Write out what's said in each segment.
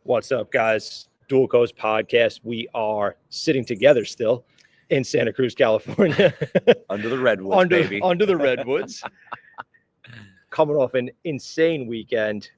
What's up, guys? Dual Coast Podcast. We are sitting together still in Santa Cruz, California. Under the redwoods, baby. Under the redwoods. Coming off an insane weekend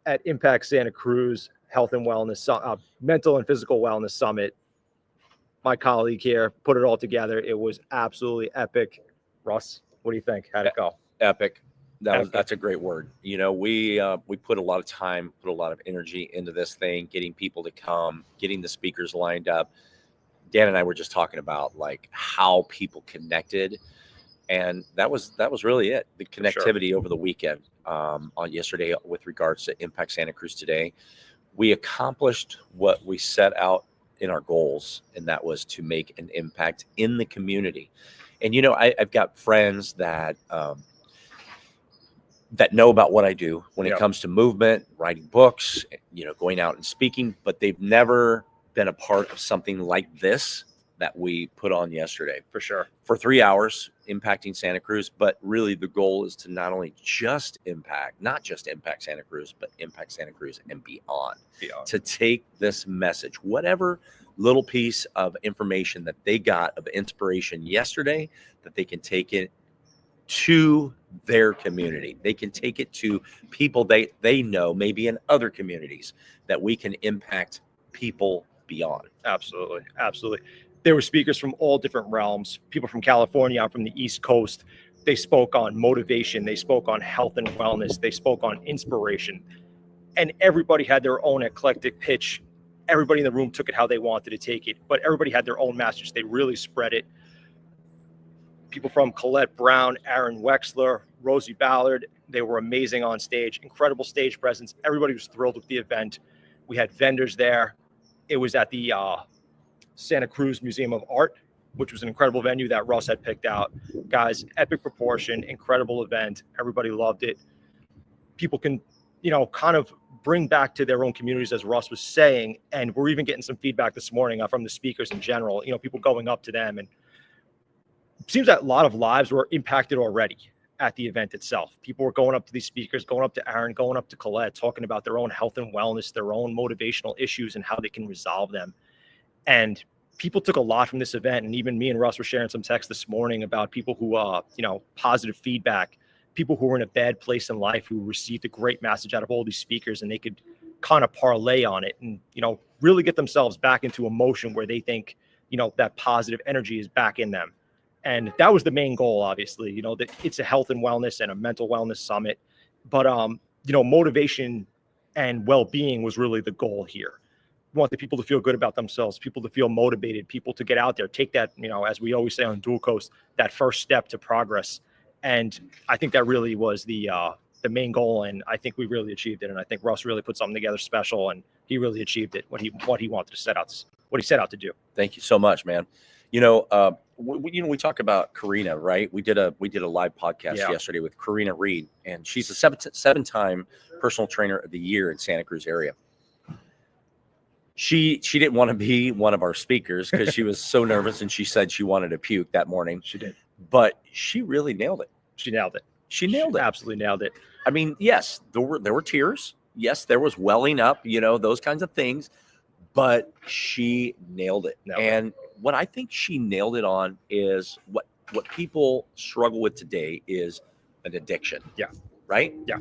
at Impact Santa Cruz Health and Wellness, Mental and Physical Wellness Summit. My colleague here put it all together. It was absolutely epic. Russ, what do you think? How'd it go? Epic. That's a great word. You know, we put a lot of time, put a lot of energy into this thing, getting people to come, getting the speakers lined up. Dan and I were just talking about like how people connected, and that was really it. The connectivity over the weekend, on yesterday with regards to Impact Santa Cruz today. We accomplished what we set out in our goals, and that was to make an impact in the community. And you know, I've got friends that know about what I do when it comes to movement, writing books, you know, going out and speaking, but they've never been a part of something like this that we put on yesterday. For sure. For 3 hours, impacting Santa Cruz. But really the goal is to not just impact Santa Cruz, but impact Santa Cruz and beyond. To take this message, whatever little piece of information that they got of inspiration yesterday, that they can take it to their community. They can take it to people they know, maybe in other communities, that we can impact people beyond. Absolutely. There were speakers from all different realms, people from California, I'm from the East Coast. They spoke on motivation. They spoke on health and wellness. They spoke on inspiration. And everybody had their own eclectic pitch. Everybody in the room took it how they wanted to take it, but everybody had their own message. They really spread it. People from Colette Brown, Aaron Wexler, Rosie Ballard, they were amazing on stage, incredible stage presence. Everybody was thrilled with the event. We had vendors there. It was at the Santa Cruz Museum of Art, which was an incredible venue that Russ had picked out. Guys, epic proportion, incredible event. Everybody loved it. People can, you know, kind of bring back to their own communities, as Russ was saying. And we're even getting some feedback this morning from the speakers in general, you know, people going up to them. And it seems that a lot of lives were impacted already at the event itself. People were going up to these speakers, going up to Aaron, going up to Colette, talking about their own health and wellness, their own motivational issues and how they can resolve them. And people took a lot from this event. And even me and Russ were sharing some text this morning about people who, you know, positive feedback, people who were in a bad place in life who received a great message out of all these speakers, and they could kind of parlay on it and, you know, really get themselves back into emotion where they think, you know, that positive energy is back in them. And that was the main goal, obviously, you know, that it's a health and wellness and a mental wellness summit. But, you know, motivation and well-being was really the goal here. We want the people to feel good about themselves, people to feel motivated, people to get out there, take that, you know, as we always say on Dual Coast, that first step to progress. And I think that really was the main goal. And I think we really achieved it. And I think Russ really put something together special, and he really achieved it, what he wanted to set out to do. Thank you so much, man. You know, we talk about Carina, right? We did a live podcast yesterday with Carina Reid, and she's a seven-time personal trainer of the year in Santa Cruz area. She didn't want to be one of our speakers because she was so nervous, and she said she wanted to puke that morning. She did, but she really nailed it. She nailed it. She absolutely nailed it. I mean, yes, there were tears. Yes, there was welling up, you know, those kinds of things. But she nailed it. And what I think she nailed it on is what people struggle with today is an addiction. Yeah. Right? Yeah.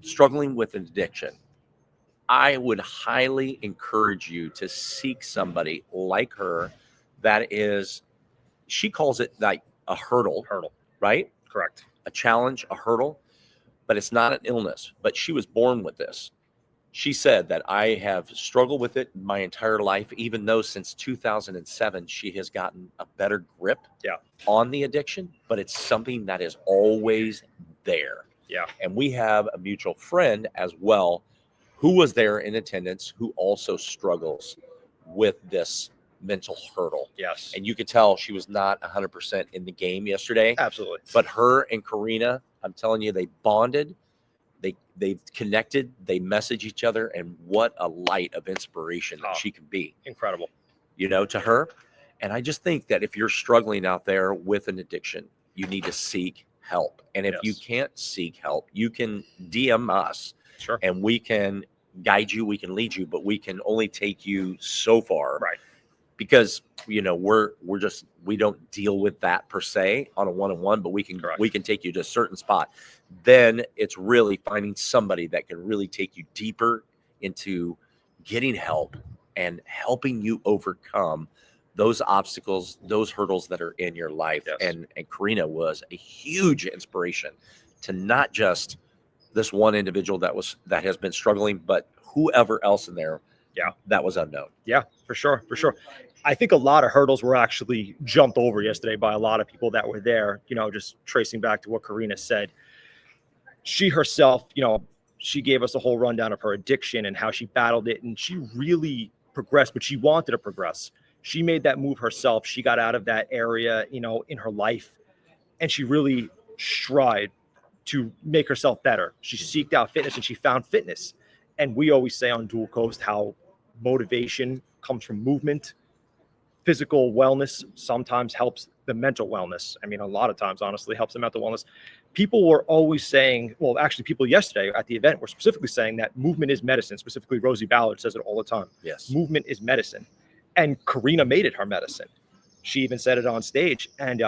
Struggling with an addiction. I would highly encourage you to seek somebody like her that is, she calls it like a hurdle, right? Correct. A challenge, a hurdle, but it's not an illness. But she was born with this. She said that I have struggled with it my entire life, even though since 2007, she has gotten a better grip on the addiction, but it's something that is always there. Yeah. And we have a mutual friend as well who was there in attendance, who also struggles with this mental hurdle. Yes. And you could tell she was not 100% in the game yesterday. Absolutely. But her and Carina, I'm telling you, they bonded. They've connected, they message each other, and what a light of inspiration that she can be. Incredible. You know, to her. And I just think that if you're struggling out there with an addiction, you need to seek help. And if you can't seek help, you can DM us. Sure. And we can guide you, we can lead you, but we can only take you so far. Right. Because we don't deal with that per se on a one-on-one, but we can take you to a certain spot. Then it's really finding somebody that can really take you deeper into getting help and helping you overcome those obstacles, those hurdles that are in your life. Yes. And Carina was a huge inspiration to not just this one individual that has been struggling, but whoever else in there that was unknown. Yeah, for sure. I think a lot of hurdles were actually jumped over yesterday by a lot of people that were there, just tracing back to what Carina said. She herself, she gave us a whole rundown of her addiction and how she battled it. And she really progressed, but she wanted to progress. She made that move herself. She got out of that area, in her life, and she really strived to make herself better. She seeked out fitness and she found fitness. And we always say on Dual Coast how motivation comes from movement. Physical wellness sometimes helps the mental wellness. I mean, a lot of times, honestly, helps the mental wellness. People were always saying, well, actually, people yesterday at the event were specifically saying that movement is medicine. Specifically, Rosie Ballard says it all the time. Yes. Movement is medicine. And Carina made it her medicine. She even said it on stage. And,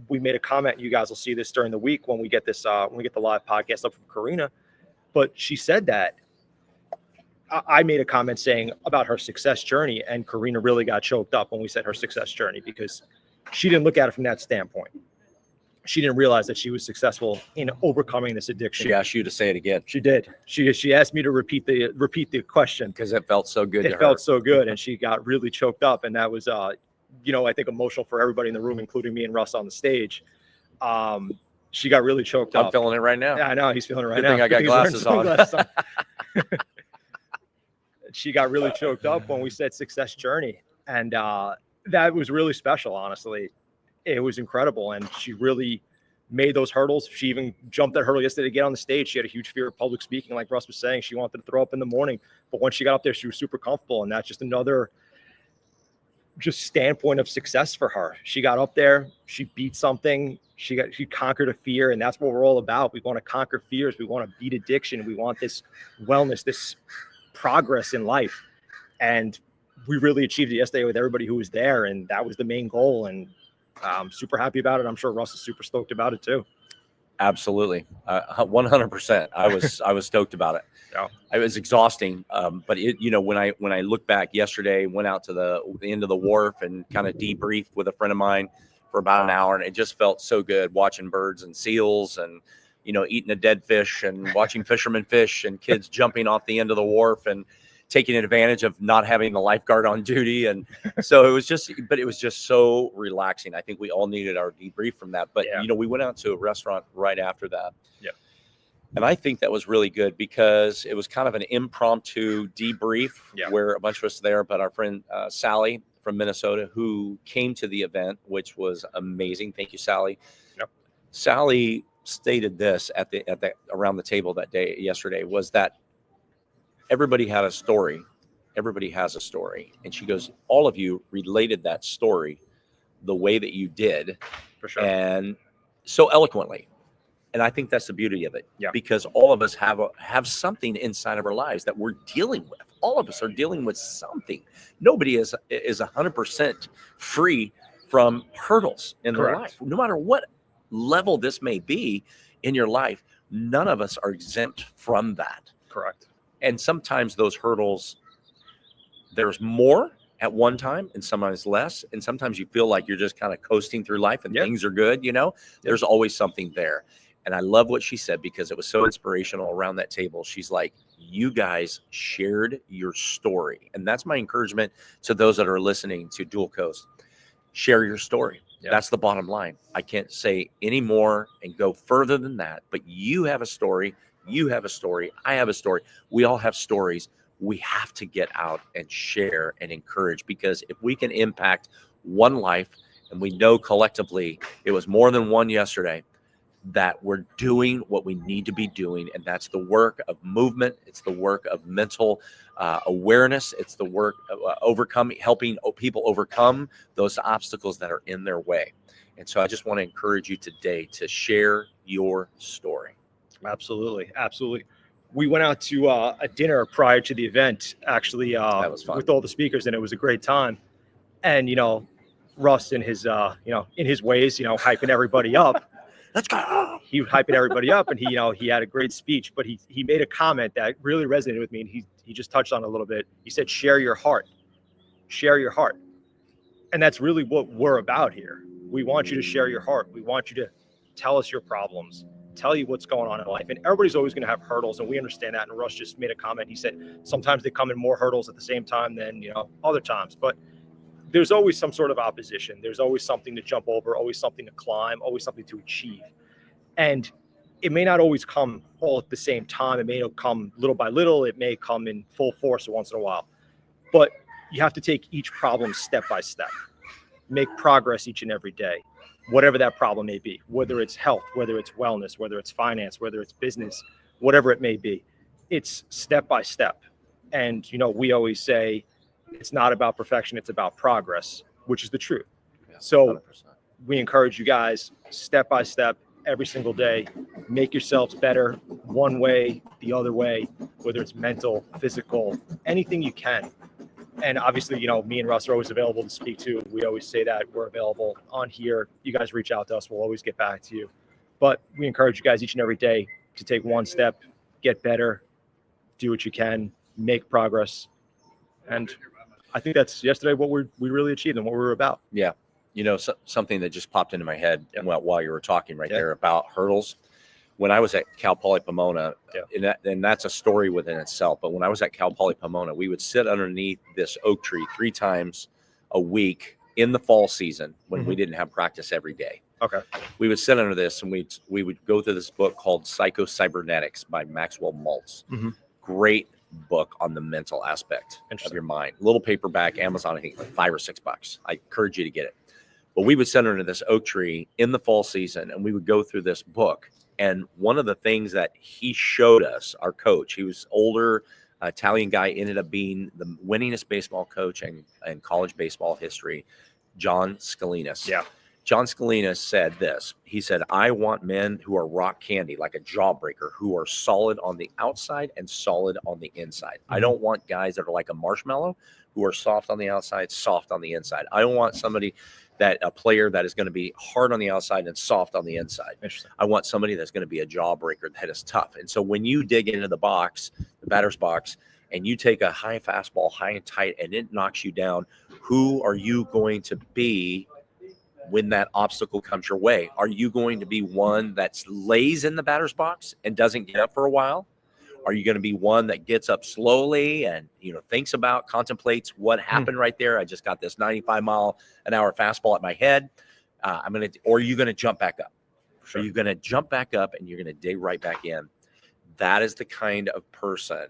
we made a comment. You guys will see this during the week when we get this, when we get the live podcast up from Carina. But she said that I made a comment saying about her success journey, and Carina really got choked up when we said her success journey, because she didn't look at it from that standpoint. She didn't realize that she was successful in overcoming this addiction. She asked you to say it again. She did. She asked me to repeat the question because it felt so good. It felt so good, and she got really choked up, and that was, I think emotional for everybody in the room, including me and Russ on the stage. She got really choked up. I'm feeling it right now. Yeah, I know he's feeling it right Good now. thing I got glasses on. She got really choked up when we said success journey. And that was really special, honestly. It was incredible. And she really made those hurdles. She even jumped that hurdle yesterday to get on the stage. She had a huge fear of public speaking. Like Russ was saying, she wanted to throw up in the morning. But once she got up there, she was super comfortable. And that's just another standpoint of success for her. She got up there. She beat something. She conquered a fear. And that's what we're all about. We want to conquer fears. We want to beat addiction. We want this wellness, this progress in life, and we really achieved it yesterday with everybody who was there, and that was the main goal, and I'm super happy about it. I'm sure Russ is super stoked about it too. Absolutely. 100%. I was stoked about it. Yeah. It was exhausting. But when I look back yesterday, went out to the end of the wharf and kind of debriefed with a friend of mine for about an hour, and it just felt so good watching birds and seals and eating a dead fish and watching fishermen fish and kids jumping off the end of the wharf and taking advantage of not having the lifeguard on duty. And so it was just so relaxing. I think we all needed our debrief from that. But, we went out to a restaurant right after that. Yeah. And I think that was really good because it was kind of an impromptu debrief where a bunch of us there, but our friend Sally from Minnesota, who came to the event, which was amazing. Thank you, Sally. Yep. Sally stated this at the around the table that day yesterday, was that everybody had a story. Everybody has a story. And she goes, all of you related that story the way that you did. For sure. And so eloquently. And I think that's the beauty of it. Yeah. Because all of us have something inside of our lives that we're dealing with. All of us are dealing with something. Nobody is 100% free from hurdles in their life. No matter what level this may be in your life, none of us are exempt from that. Correct. And sometimes those hurdles, there's more at one time and sometimes less. And sometimes you feel like you're just kind of coasting through life and things are good, There's always something there. And I love what she said because it was so inspirational around that table. She's like, you guys shared your story. And that's my encouragement to those that are listening to Dual Coast. Share your story. Yeah. That's the bottom line. I can't say any more and go further than that, but you have a story. You have a story. I have a story. We all have stories. We have to get out and share and encourage, because if we can impact one life, and we know collectively it was more than one yesterday, that we're doing what we need to be doing. And that's the work of movement. It's the work of mental awareness. It's the work of helping people overcome those obstacles that are in their way. And so I just want to encourage you today to share your story. Absolutely. Absolutely. we went out to a dinner prior to the event, actually, That was fun. with all the speakers, and it was a great time. And, Russ in his, in his ways, hyping everybody up. Let's go. He was hyping everybody up, and he had a great speech, but he made a comment that really resonated with me, and he just touched on it a little bit. He said, share your heart. Share your heart. And that's really what we're about here. We want you to share your heart. We want you to tell us your problems, tell you what's going on in life. And everybody's always going to have hurdles, and we understand that. And Russ just made a comment. He said sometimes they come in more hurdles at the same time than other times, but there's always some sort of opposition. There's always something to jump over, always something to climb, always something to achieve. And it may not always come all at the same time. It may come little by little. It may come in full force once in a while, but you have to take each problem step by step, make progress each and every day, whatever that problem may be, whether it's health, whether it's wellness, whether it's finance, whether it's business, whatever it may be. It's step by step. And, we always say it's not about perfection, it's about progress, which is the truth. Yeah, so 100%. We encourage you guys step by step, every single day, make yourselves better one way, the other way, whether it's mental, physical, anything you can. And obviously, me and Russ are always available to speak to. We always say that we're available on here. You guys reach out to us. We'll always get back to you. But we encourage you guys each and every day to take one step, get better, do what you can, make progress. And I think that's yesterday what we really achieved and what we were about. Yeah. Something that just popped into my head while you were talking there about hurdles. When I was at Cal Poly Pomona, and that's a story within itself, but when I was at Cal Poly Pomona, we would sit underneath this oak tree 3 times a week in the fall season when we didn't have practice every day. Okay. We would sit under this, and we would go through this book called Psycho-Cybernetics by Maxwell Maltz. Mm-hmm. Great book on the mental aspect of your mind. Little paperback, Amazon, I think like $5 or $6. I encourage you to get it. But we would sit under this oak tree in the fall season, and we would go through this book. And one of the things that he showed us, our coach, he was older, Italian guy, ended up being the winningest baseball coach in college baseball history, John Scalinas. Yeah. John Scalinas said this. He said, I want men who are rock candy, like a jawbreaker, who are solid on the outside and solid on the inside. Mm-hmm. I don't want guys that are like a marshmallow, who are soft on the outside, soft on the inside. I don't want a player that is going to be hard on the outside and soft on the inside. I want somebody that's going to be a jawbreaker that is tough. And so when you dig into the box, the batter's box, and you take a high fastball, high and tight, and it knocks you down, who are you going to be when that obstacle comes your way? Are you going to be one that lays in the batter's box and doesn't get up for a while? Are you going to be one that gets up slowly and, thinks about, contemplates what happened right there? I just got this 95-mile-an-hour fastball at my head. Or are you going to jump back up? Sure. Are you going to jump back up and you're going to dig right back in? That is the kind of person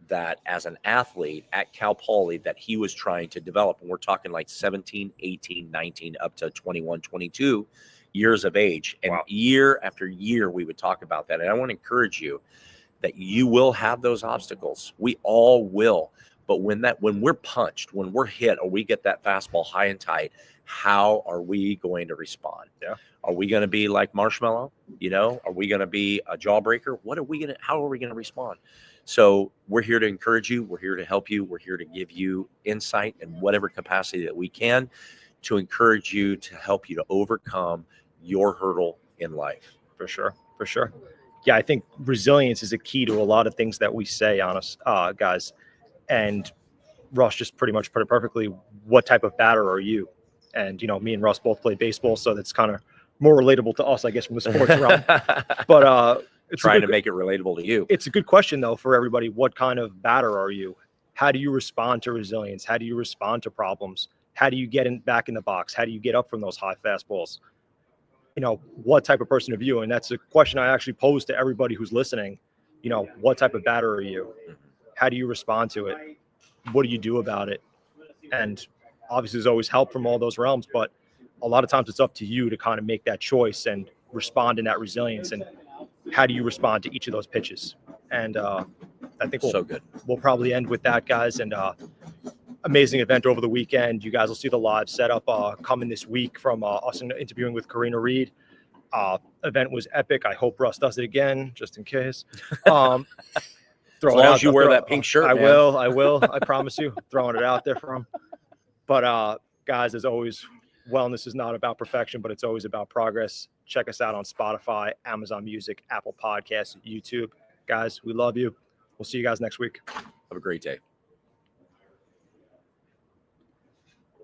that, as an athlete at Cal Poly, that he was trying to develop. And we're talking like 17, 18, 19, up to 21, 22 years of age. And year after year, we would talk about that. And I want to encourage you that you will have those obstacles. We all will. But when we're punched, when we're hit, or we get that fastball high and tight, how are we going to respond? Yeah. Are we going to be like marshmallow? Are we going to be a jawbreaker? How are we going to respond? So we're here to encourage you. We're here to help you. We're here to give you insight in whatever capacity that we can to encourage you, to help you to overcome your hurdle in life. For sure. For sure. Yeah, I think resilience is a key to a lot of things that we say on us, guys. And Russ just pretty much put it perfectly. What type of batter are you? And, me and Russ both play baseball, so that's kind of more relatable to us, I guess, from the sports realm. But it's trying to make it relatable to you. It's a good question, though, for everybody. What kind of batter are you? How do you respond to resilience? How do you respond to problems? How do you get back in the box? How do you get up from those high fastballs? What type of person are you? And that's a question I actually pose to everybody who's listening. What type of batter are you? How do you respond to it? What do you do about it? And obviously there's always help from all those realms, but a lot of times it's up to you to kind of make that choice and respond in that resilience. And how do you respond to each of those pitches? And I think we'll probably end with that, guys. And amazing event over the weekend. You guys will see the live setup coming this week from us interviewing with Carina Reid. Event was epic. I hope Russ does it again, just in case. Throw As it long out as you there, wear throw- that pink shirt, I man. will. I promise you. Throwing it out there for him. But guys, as always, wellness is not about perfection, but it's always about progress. Check us out on Spotify, Amazon Music, Apple Podcasts, YouTube. Guys, we love you. We'll see you guys next week. Have a great day.